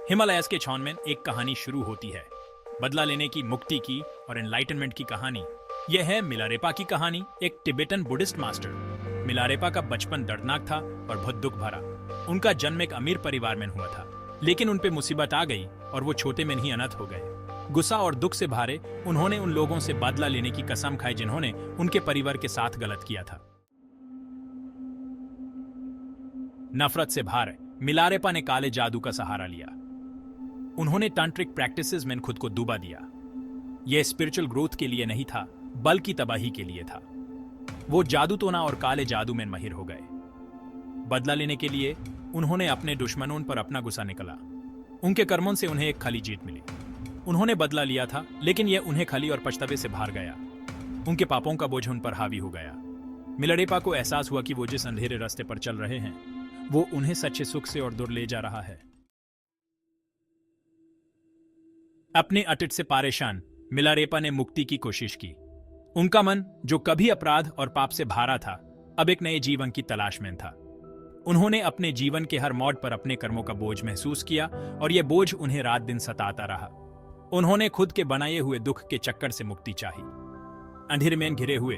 Himalayas के छावन में एक कहानी शुरू होती है, बदला लेने की, मुक्ति की और एनलाइटनमेंट की कहानी। यह है मिलारेपा की कहानी, एक तिब्बतन बुद्धिस्ट मास्टर। मिलारेपा का बचपन दर्दनाक था और बहुत दुख भरा। उनका जन्म एक अमीर परिवार में हुआ था, लेकिन उन पे मुसीबत आ गई और वो छोटे में ही अनाथ हो गए। गुस्सा और दुख से भारे उन्होंने उन लोगों से बदला लेने की कसम खाई जिन्होंने उनके परिवार के साथ गलत किया था। नफरत से भारे मिलारेपा ने काले जादू का सहारा लिया। उन्होंने तांत्रिक प्रैक्टिसेस में खुद को डुबा दिया। यह स्पिरिचुअल ग्रोथ के लिए नहीं था, बल्कि तबाही के लिए था। वो जादू टोना और काले जादू में माहिर हो गए। बदला लेने के लिए उन्होंने अपने दुश्मनों पर अपना गुस्सा निकला। उनके कर्मों से उन्हें एक खाली जीत मिली। उन्होंने बदला लिया था, लेकिन यह उन्हें खाली और पछतावे से भर गया। उनके पापों का बोझ उन पर हावी हो गया। मिलारेपा को एहसास हुआ कि वो जिस अंधेरे रास्ते पर चल रहे हैं, वो उन्हें सच्चे सुख से और दूर ले जा रहा है। अपने अतीत से परेशान मिलारेपा ने मुक्ति की कोशिश की। उनका मन, जो कभी अपराध और पाप से भरा था, अब एक नए जीवन की तलाश में था। उन्होंने अपने जीवन के हर मोड़ पर अपने कर्मों का बोझ महसूस किया और यह बोझ उन्हें रात दिन सताता रहा। उन्होंने खुद के बनाए हुए दुख के चक्कर से मुक्ति चाही। अंधेरे में घिरे हुए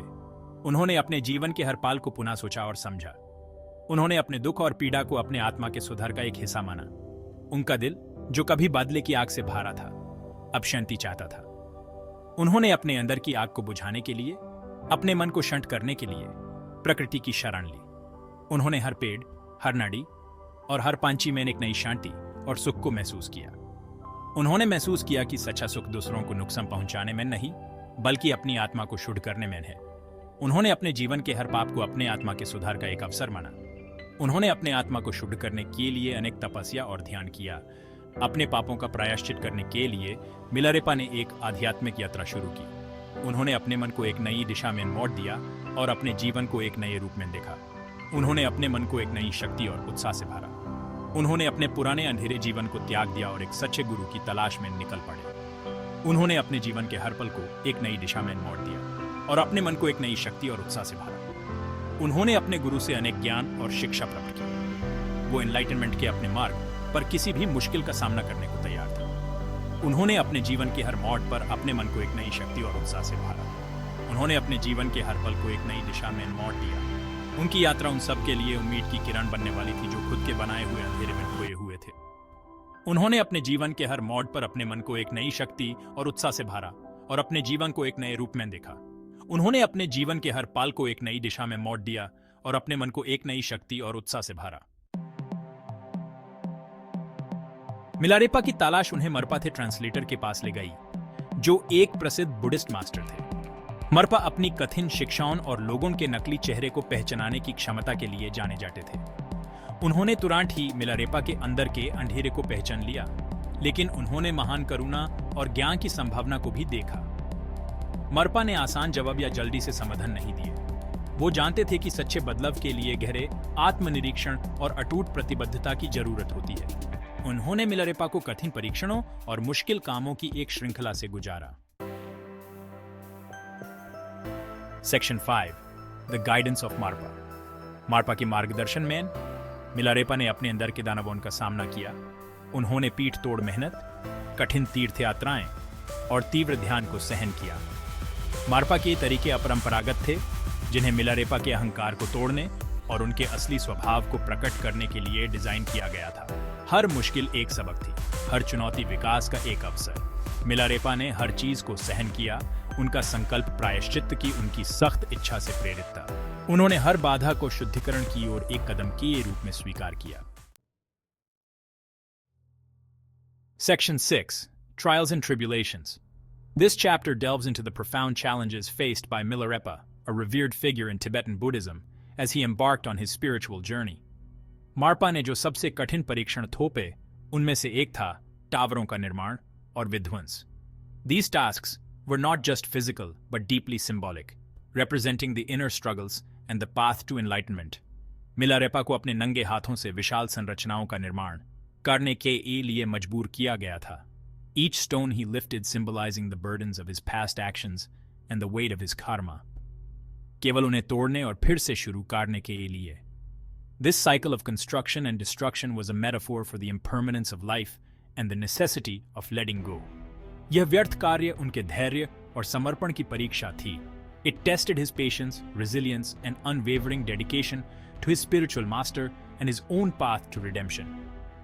उन्होंने अपने जीवन के हर पाल को पुनः सोचा और समझा। उन्होंने अपने दुख और पीड़ा को अपने आत्मा के सुधार का एक हिस्सा माना। उनका दिल, जो कभी बदले की आग से भरा था, अब शांति चाहता था। उन्होंने अपने अंदर की आग को बुझाने के लिए, अपने मन को शांत करने के लिए प्रकृति की शरण ली। उन्होंने हर पेड़, हर नदी और हर पंछी में एक नई शांति और सुख को महसूस किया। उन्होंने महसूस किया कि सच्चा सुख दूसरों को नुकसान पहुंचाने में नहीं, बल्कि अपनी आत्मा को शुद्ध करने में है। उन्होंने अपने जीवन के हर पाप को अपने आत्मा के सुधार का एक अवसर माना। उन्होंने अपने आत्मा को शुद्ध करने के लिए अनेक तपस्या और ध्यान किया। अपने पापों का प्रायश्चित करने के लिए मिलारेपा ने एक आध्यात्मिक यात्रा शुरू की। उन्होंने अपने मन को एक नई दिशा में मोड़ दिया और अपने जीवन को एक नए रूप में देखा। उन्होंने अपने मन को एक नई शक्ति और उत्साह से भरा। उन्होंने अपने पुराने अंधेरे जीवन को त्याग दिया और एक सच्चे गुरु की तलाश में निकल पड़े। उन्होंने अपने जीवन के हर पल को एक नई दिशा में मोड़ दिया और अपने मन को एक नई शक्ति और उत्साह से भरा। उन्होंने अपने गुरु से अनेक ज्ञान और शिक्षा प्राप्त की। वो एनलाइटनमेंट के अपने मार्ग पर किसी भी मुश्किल का सामना करने को तैयार था। उन्होंने अपने जीवन के हर मोड़ पर अपने मन को एक नई शक्ति और उत्साह से भरा। उन्होंने अपने जीवन के हर पल को एक नई दिशा में मोड़ दिया। उनकी यात्रा उन सब के लिए उम्मीद की किरण बनने वाली थी, जो खुद के बनाए हुए अंधेरे में खोए हुए थे। उन्होंने अपने जीवन के हर मोड़ पर अपने मन को एक नई शक्ति और उत्साह से भरा और अपने जीवन को एक नए रूप में देखा। उन्होंने अपने जीवन के हर पल को एक नई दिशा में मोड़ दिया और अपने मन को एक नई शक्ति और उत्साह से भरा। मिलारेपा की तलाश उन्हें मरपा थे ट्रांसलेटर के पास ले गई, जो एक प्रसिद्ध बुद्धिस्ट मास्टर थे। मरपा अपनी कठिन शिक्षाओं और लोगों के नकली चेहरे को पहचानने की क्षमता के लिए जाने जाते थे। उन्होंने तुरंत ही मिलारेपा के अंदर के अंधेरे को पहचान लिया, लेकिन उन्होंने महान करुणा और ज्ञान की संभावना को भी देखा। मरपा ने आसान जवाब या जल्दी से समाधान नहीं दिए। वो जानते थे कि सच्चे बदलाव के लिए गहरे आत्मनिरीक्षण और अटूट प्रतिबद्धता की जरूरत होती है। उन्होंने मिलारेपा को कठिन परीक्षणों और मुश्किल कामों की एक श्रृंखला से गुजारा। सेक्शन 5, द गाइडेंस ऑफ मारपा। मारपा के मार्गदर्शन में मिलारेपा ने अपने अंदर के दानवों का सामना किया। उन्होंने पीठ तोड़ मेहनत, कठिन तीर्थ यात्राएं और तीव्र ध्यान को सहन किया। मारपा के तरीके अपरंपरागत थे, जिन्हें मिलारेपा के अहंकार को तोड़ने और उनके असली स्वभाव को प्रकट करने के लिए डिजाइन किया गया था। हर मुश्किल एक सबक थी, हर चुनौती विकास का एक अवसर। मिलारेपा ने हर चीज को सहन किया। उनका संकल्प प्रायश्चित की उनकी सख्त इच्छा से प्रेरित था। उन्होंने हर बाधा को शुद्धिकरण की ओर एक कदम के रूप में स्वीकार किया। Section 6, Trials and Tribulations. This chapter delves into the profound challenges faced by Milarepa, a revered figure in Tibetan Buddhism, as he embarked on his spiritual journey. मारपा ने जो सबसे कठिन परीक्षण थोपे, उनमें से एक था टावरों का निर्माण और विध्वंस। These tasks were not just physical but deeply symbolic, representing the inner struggles and the path to enlightenment. Milarepa को अपने नंगे हाथों से विशाल संरचनाओं का निर्माण करने के लिए मजबूर किया गया था। Each stone he lifted symbolizing the burdens of his past actions and the weight of his karma. केवल उन्हें तोड़ने और फिर से शुरू करने के लिए। This cycle of construction and destruction was a metaphor for the impermanence of life and the necessity of letting go. यह व्यर्थ कार्य उनके धैर्य और समर्पण की परीक्षा थी. It tested his patience, resilience, and unwavering dedication to his spiritual master and his own path to redemption.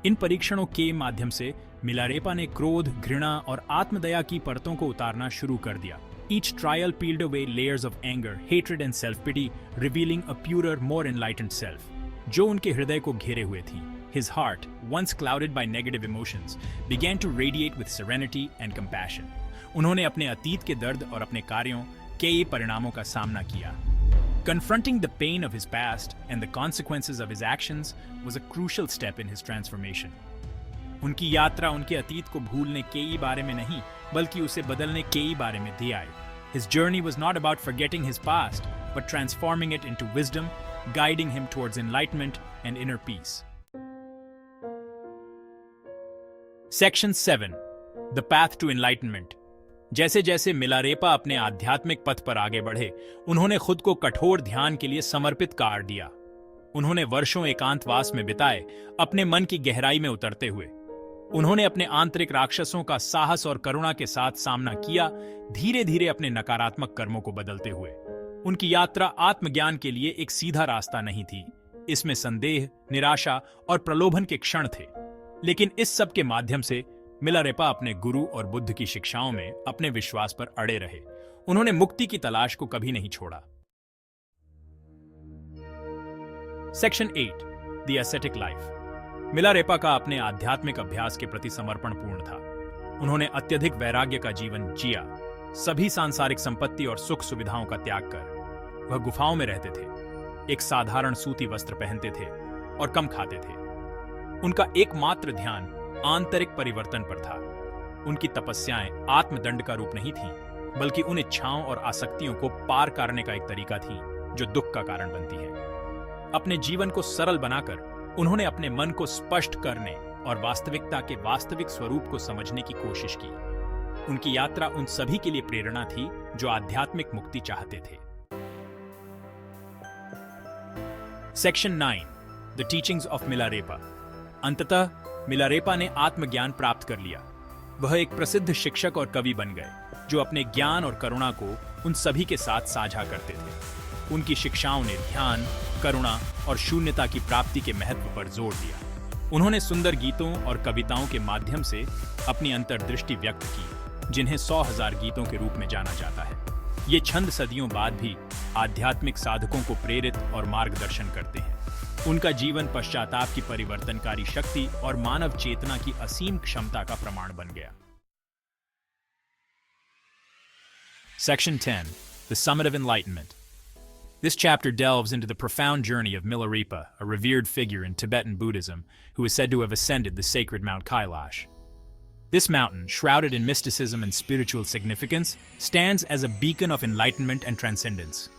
इन परीक्षणों के माध्यम से मिलारेपा ने क्रोध, घृणा और आत्मदया की परतों को उतारना शुरू कर दिया. Each trial peeled away layers of anger, hatred and self-pity, revealing a purer, more enlightened self, जो उनके हृदय को घेरे हुए थी. His heart, once clouded by negative emotions, began to radiate with serenity and compassion. उन्होंने अपने अतीत के दर्द और अपने कार्यों के परिणामों का सामना किया. Confronting the pain of his past and the consequences of his actions was a crucial step in his transformation. उनकी यात्रा उनके अतीत को भूलने के बारे में नहीं, बल्कि उसे बदलने के बारे में थी आई. His journey was not about forgetting his past, but transforming it into wisdom, guiding him towards enlightenment and inner peace. Section 7. The Path to Enlightenment. जैसे जैसे मिलारेपा अपने आध्यात्मिक पथ पर आगे बढ़े, उन्होंने खुद को कठोर ध्यान के लिए समर्पित कर दिया. उन्होंने वर्षों एकांतवास में बिताए, अपने मन की गहराई में उतरते हुए. उन्होंने अपने आंतरिक राक्षसों का साहस और करुणा के साथ सामना किया, धीरे धीरे अपने नकारात्मक कर्मों को बदलते हुए. उनकी यात्रा आत्मज्ञान के लिए एक सीधा रास्ता नहीं थी. इसमें संदेह, निराशा और प्रलोभन के क्षण थे. लेकिन इस सब के माध्यम से मिलारेपा अपने गुरु और बुद्ध की शिक्षाओं में अपने विश्वास पर अड़े रहे. उन्होंने मुक्ति की तलाश को कभी नहीं छोड़ा. Section 8. The ascetic life. Milarepa का अपने आध्यात्मिक अभ्यास के प्रति समर्पण पूर्ण था. उन्होंने अत्यधिक वैराग्य का जीवन जिया. सभी सांसारिक संपत्ति और सुख सुविधाओं का त्याग कर वह गुफाओं में रहते थे, एक साधारण सूती वस्त्र पहनते थे और कम खाते थे. उनका एकमात्र ध्यान आंतरिक परिवर्तन पर था. उनकी तपस्याएं आत्मदंड का रूप नहीं थीं, बल्कि उन इच्छाओं और आसक्तियों को पार करने का एक तरीका थी जो दुख का कारण बनती है. अपने जीवन को सरल बनाकर उन्होंने अपने मन को स्पष्ट करने और वास्तविकता के वास्तविक स्वरूप को समझने की कोशिश की. उनकी यात्रा उन सभी के लिए प्रेरणा थी जो आध्यात्मिक मुक्ति चाहते थे. Section 9. The teachings of Milarepa. अंततः मिलारेपा ने आत्मज्ञान प्राप्त कर लिया. वह एक प्रसिद्ध शिक्षक और कवि बन गए, जो अपने ज्ञान और करुणा को उन सभी के साथ साझा करते थे. उनकी शिक्षाओं ने ध्यान, करुणा और शून्यता की प्राप्ति के महत्व पर जोर दिया. उन्होंने सुंदर गीतों और कविताओं के माध्यम से अपनी अंतर्दृष्टि व्यक्त की, जिन्हें 100,000 गीतों के रूप में जाना जाता है. ये छंद सदियों बाद भी आध्यात्मिक साधकों को प्रेरित और मार्गदर्शन करते हैं. उनका जीवन पश्चाताप की परिवर्तनकारी शक्ति और मानव चेतना की असीम क्षमता का प्रमाण बन गया. Section 10. The Summit of Enlightenment. This chapter delves into the profound journey of Milarepa, a revered figure in Tibetan Buddhism, who is said to have ascended the sacred Mount Kailash. This mountain, shrouded in mysticism and spiritual significance, stands as a beacon of enlightenment and transcendence.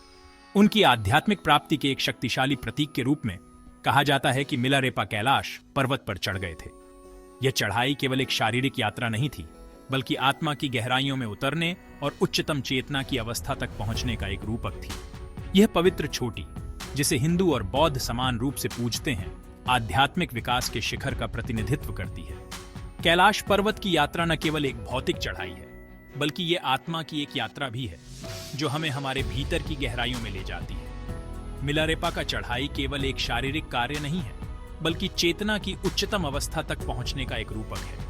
उनकी आध्यात्मिक प्राप्ति के एक शक्तिशाली प्रतीक के रूप में कहा जाता है कि मिलारेपा कैलाश पर्वत पर चढ़ गए थे. यह चढ़ाई केवल एक शारीरिक यात्रा नहीं थी, बल्कि आत्मा की गहराइयों में उतरने और उच्चतम चेतना की अवस्था तक पहुंचने का एक रूपक थी. यह पवित्र चोटी, जिसे हिंदू और बौद्ध समान रूप से पूजते हैं, आध्यात्मिक विकास के शिखर का प्रतिनिधित्व करती है. कैलाश पर्वत की यात्रा न केवल एक भौतिक चढ़ाई है, बल्कि ये आत्मा की एक यात्रा भी है, जो हमें हमारे भीतर की गहराइयों में ले जाती है. मिलारेपा का चढ़ाई केवल एक शारीरिक कार्य नहीं है, बल्कि चेतना की उच्चतम अवस्था तक पहुंचने का एक रूपक है.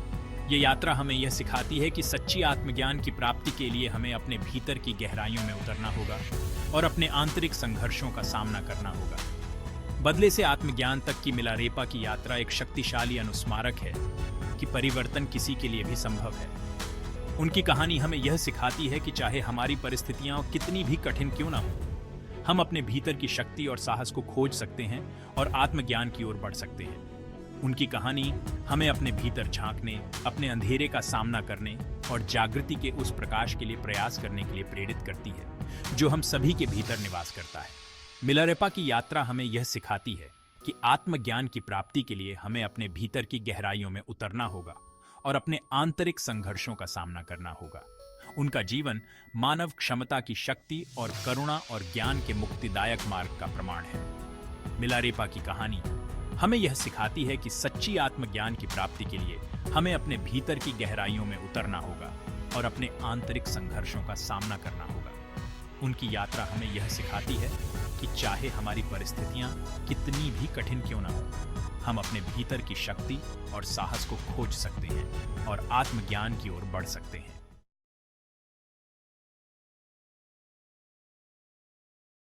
ये यात्रा हमें यह सिखाती है कि सच्ची आत्मज्ञान की प्राप्ति के लिए हमें अपने भीतर की गहराइयों में उतरना होगा और अपने आंतरिक संघर्षों का सामना करना होगा. बदले से आत्मज्ञान तक की मिलारेपा की यात्रा एक शक्तिशाली अनुस्मारक है कि परिवर्तन किसी के लिए भी संभव है. उनकी कहानी हमें यह सिखाती है कि चाहे हमारी परिस्थितियां कितनी भी कठिन क्यों ना हो, हम अपने भीतर की शक्ति और साहस को खोज सकते हैं और आत्मज्ञान की ओर बढ़ सकते हैं. उनकी कहानी हमें अपने भीतर झांकने, अपने अंधेरे का सामना करने और जागृति के उस प्रकाश के लिए प्रयास करने के लिए प्रेरित करती है, जो हम सभी के भीतर निवास करता है. मिलारेपा की यात्रा हमें यह सिखाती है कि आत्मज्ञान की प्राप्ति के लिए हमें अपने भीतर की गहराइयों में उतरना होगा और अपने आंतरिक संघर्षों का सामना करना होगा. उनका जीवन मानव क्षमता की शक्ति और करुणा और ज्ञान के मुक्तिदायक मार्ग का प्रमाण है. मिलारेपा की कहानी हमें यह सिखाती है कि सच्ची आत्मज्ञान की प्राप्ति के लिए हमें अपने भीतर की गहराइयों में उतरना होगा और अपने आंतरिक संघर्षों का सामना करना होगा। उनकी यात्रा हमें यह सिखाती है कि चाहे हमारी परिस्थितियां कितनी भी कठिन क्यों ना हो, हम अपने भीतर की शक्ति और साहस को खोज सकते हैं और आत्मज्ञान की ओर बढ़ सकते हैं।